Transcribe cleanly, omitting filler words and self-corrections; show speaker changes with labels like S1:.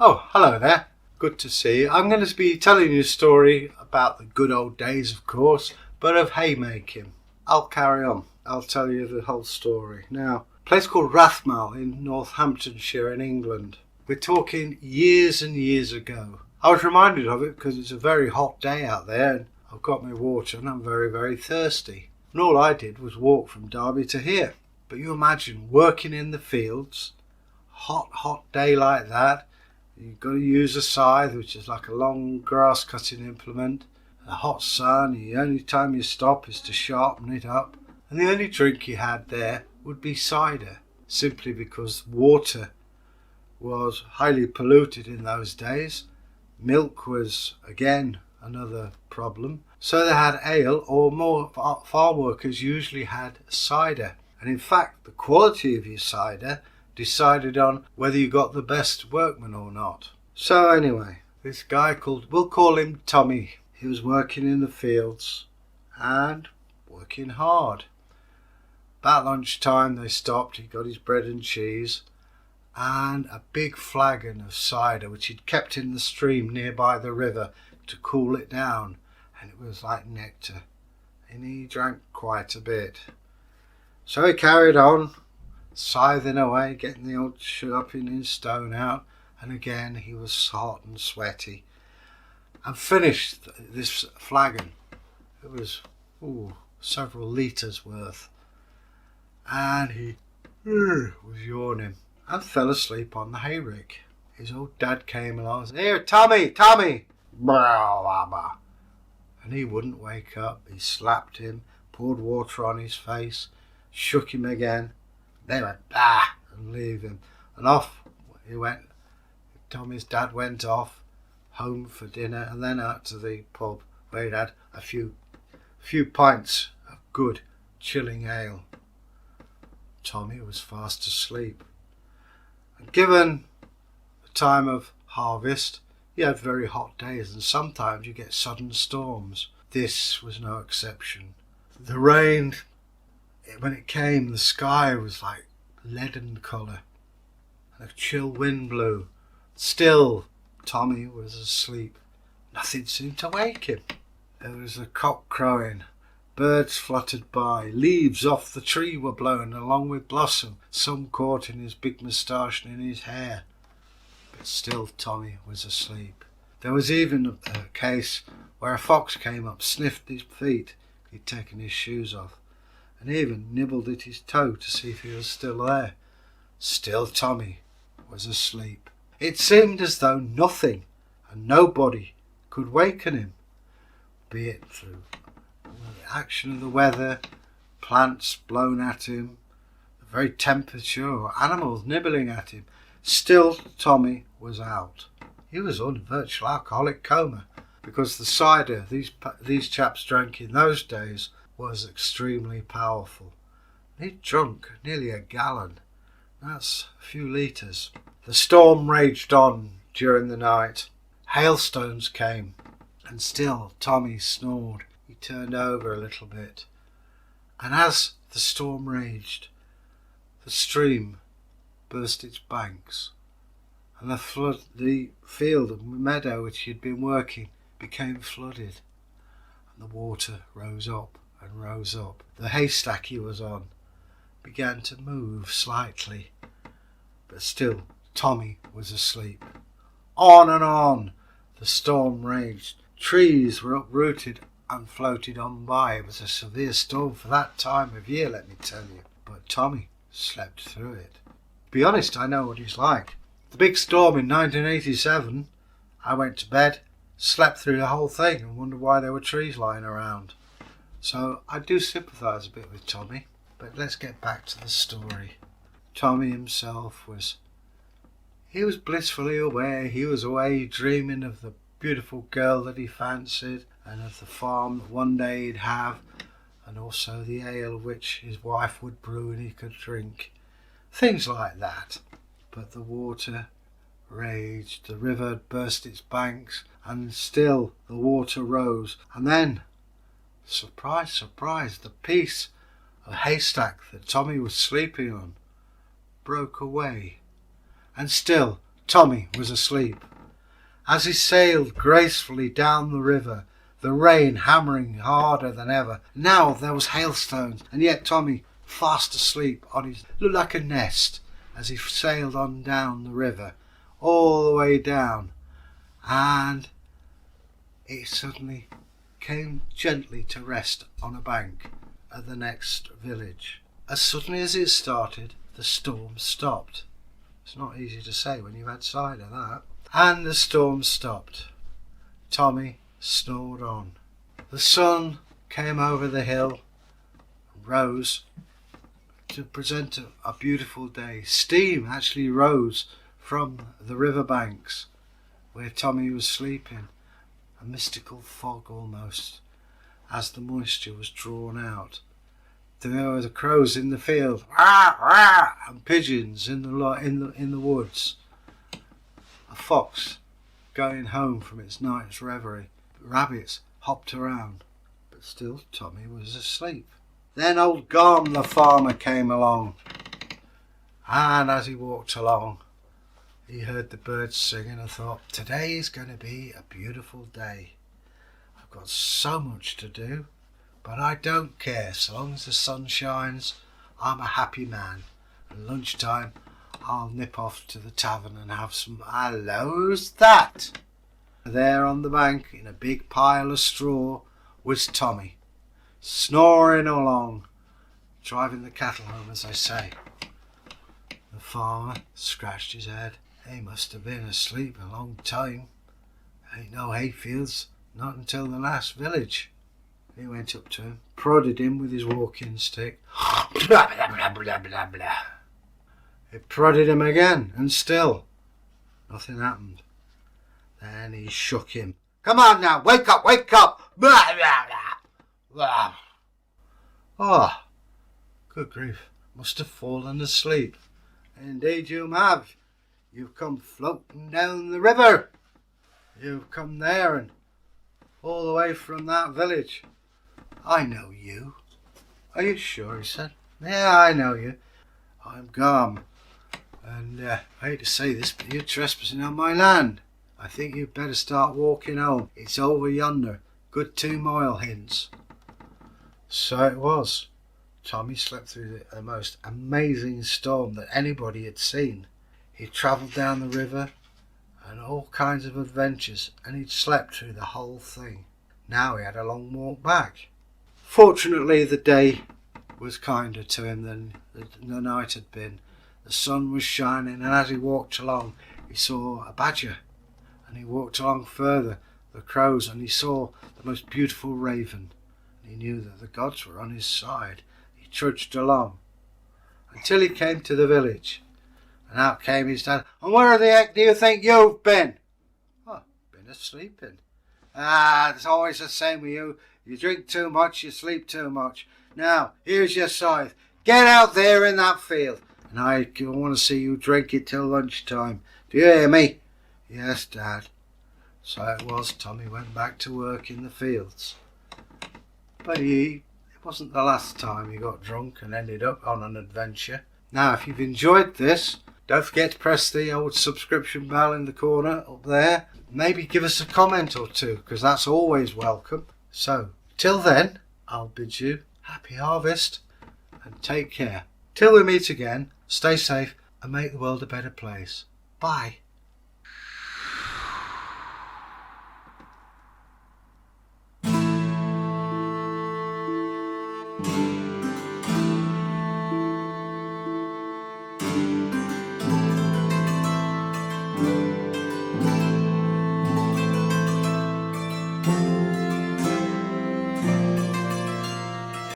S1: Oh, hello there. Good to see you. I'm going to be telling you a story about the good old days, of course, but of haymaking. I'll carry on. I'll tell you the whole story. Now, a place called Rathmell in Northamptonshire in England. We're talking years and years ago. I was reminded of it because it's a very hot day out there and I've got my water and I'm very, very thirsty. And all I did was walk from Derby to here. But you imagine working in the fields, hot day like that. You've got to use a scythe, which is like a long grass cutting implement. The hot sun, the only time you stop is to sharpen it up. And the only drink you had there would be cider, simply because water was highly polluted in those days. Milk was, again, another problem. So they had ale, or more farm workers usually had cider. And in fact, the quality of your cider decided on whether you got the best workman or not. So anyway, this guy we'll call him Tommy. He was working in the fields and working hard. About lunchtime they stopped, he got his bread and cheese and a big flagon of cider which he'd kept in the stream nearby the river to cool it down, and it was like nectar, and he drank quite a bit. So he carried on, scything away, getting the old sharpening stone out, and again he was hot and sweaty, and finished this flagon. It was several litres worth, and he was yawning and fell asleep on the hayrick. His old dad came along and said, "Here, Tommy! And he wouldn't wake up. He slapped him, poured water on his face, shook him again. They went, "Bah!" and leave him. And off he went. Tommy's dad went off home for dinner and then out to the pub where he'd had a few pints of good chilling ale. Tommy was fast asleep. And given the time of harvest, you had very hot days and sometimes you get sudden storms. This was no exception. The rain, when it came, the sky was like leaden colour and a chill wind blew. Still, Tommy was asleep. Nothing seemed to wake him. There was a cock crowing, birds fluttered by, leaves off the tree were blown along with blossom, some caught in his big moustache and in his hair. But still Tommy was asleep. There was even a case where a fox came up, sniffed his feet, he'd taken his shoes off, and even nibbled at his toe to see if he was still there. Still Tommy was asleep. It seemed as though nothing and nobody could waken him, be it through the action of the weather, plants blown at him, the very temperature, or animals nibbling at him. Still Tommy was out. He was on virtual alcoholic coma because the cider these chaps drank in those days was extremely powerful. He'd drunk nearly a gallon. That's a few litres. The storm raged on during the night. Hailstones came, and still Tommy snored. He turned over a little bit, and as the storm raged, the stream burst its banks, and the field and meadow which he had been working became flooded, and the water rose up and rose up. The haystack he was on began to move slightly, but still Tommy was asleep. On and on the storm raged. Trees were uprooted and floated on by. It was a severe storm for that time of year, let me tell you. But Tommy slept through it. To be honest, I know what he's like. The big storm in 1987, I went to bed, slept through the whole thing and wondered why there were trees lying around. So I do sympathise a bit with Tommy. But let's get back to the story. Tommy himself was blissfully aware. He was away dreaming of the beautiful girl that he fancied and of the farm that one day he'd have, and also the ale which his wife would brew and he could drink. Things like that. But the water raged, the river had burst its banks, and still the water rose. And then, surprise, surprise, the piece of haystack that Tommy was sleeping on broke away. And still Tommy was asleep. As he sailed gracefully down the river, the rain hammering harder than ever. Now there was hailstones, and yet Tommy fast asleep on his looked like a nest as he sailed on down the river, all the way down, and it suddenly came gently to rest on a bank at the next village. As suddenly as it started, the storm stopped. It's not easy to say when you've had cider, that. And the storm stopped. Tommy snored on. The sun came over the hill, rose to present a beautiful day. Steam actually rose from the river banks where Tommy was sleeping, a mystical fog almost, as the moisture was drawn out. There were the crows in the field, rah, rah, and pigeons in the woods. A fox going home from its night's reverie. Rabbits hopped around, but still Tommy was asleep. Then old Garm the farmer came along, and as he walked along, he heard the birds singing and thought, today is going to be a beautiful day. I've got so much to do, but I don't care. So long as the sun shines, I'm a happy man. At lunchtime, I'll nip off to the tavern and have some. How's that? There on the bank, in a big pile of straw, was Tommy, snoring along, driving the cattle home, as I say. The farmer scratched his head. He must have been asleep a long time. Ain't no hayfields, not until the last village. He went up to him, prodded him with his walking stick. Blah, blah, blah, blah, blah, blah. He prodded him again, and still nothing happened. Then he shook him. Come on now, wake up, wake up! Blah, blah, blah, blah. Oh, good grief, must have fallen asleep. Indeed you have. You've come floating down the river. You've come there and all the way from that village. I know you. Are you sure? He said. Yeah, I know you. I'm Garm, and I hate to say this, but you're trespassing on my land. I think you'd better start walking home. It's over yonder. Good 2 mile hence. So it was. Tommy slept through the most amazing storm that anybody had seen. He travelled down the river and all kinds of adventures, and he'd slept through the whole thing. Now he had a long walk back. Fortunately, the day was kinder to him than the night had been. The sun was shining, and as he walked along, he saw a badger, and he walked along further, the crows, and he saw the most beautiful raven. And he knew that the gods were on his side. He trudged along until he came to the village, and out came his dad. And where the heck do you think you've been? Oh, been asleeping. It's always the same with you. You drink too much, you sleep too much. Now, here's your scythe. Get out there in that field, and I want to see you drink it till lunchtime. Do you hear me? Yes, Dad. So it was. Tommy went back to work in the fields. But it wasn't the last time he got drunk and ended up on an adventure. Now, if you've enjoyed this, don't forget to press the old subscription bell in the corner up there. Maybe give us a comment or two, because that's always welcome. So, till then, I'll bid you happy harvest and take care. Till we meet again, stay safe and make the world a better place. Bye.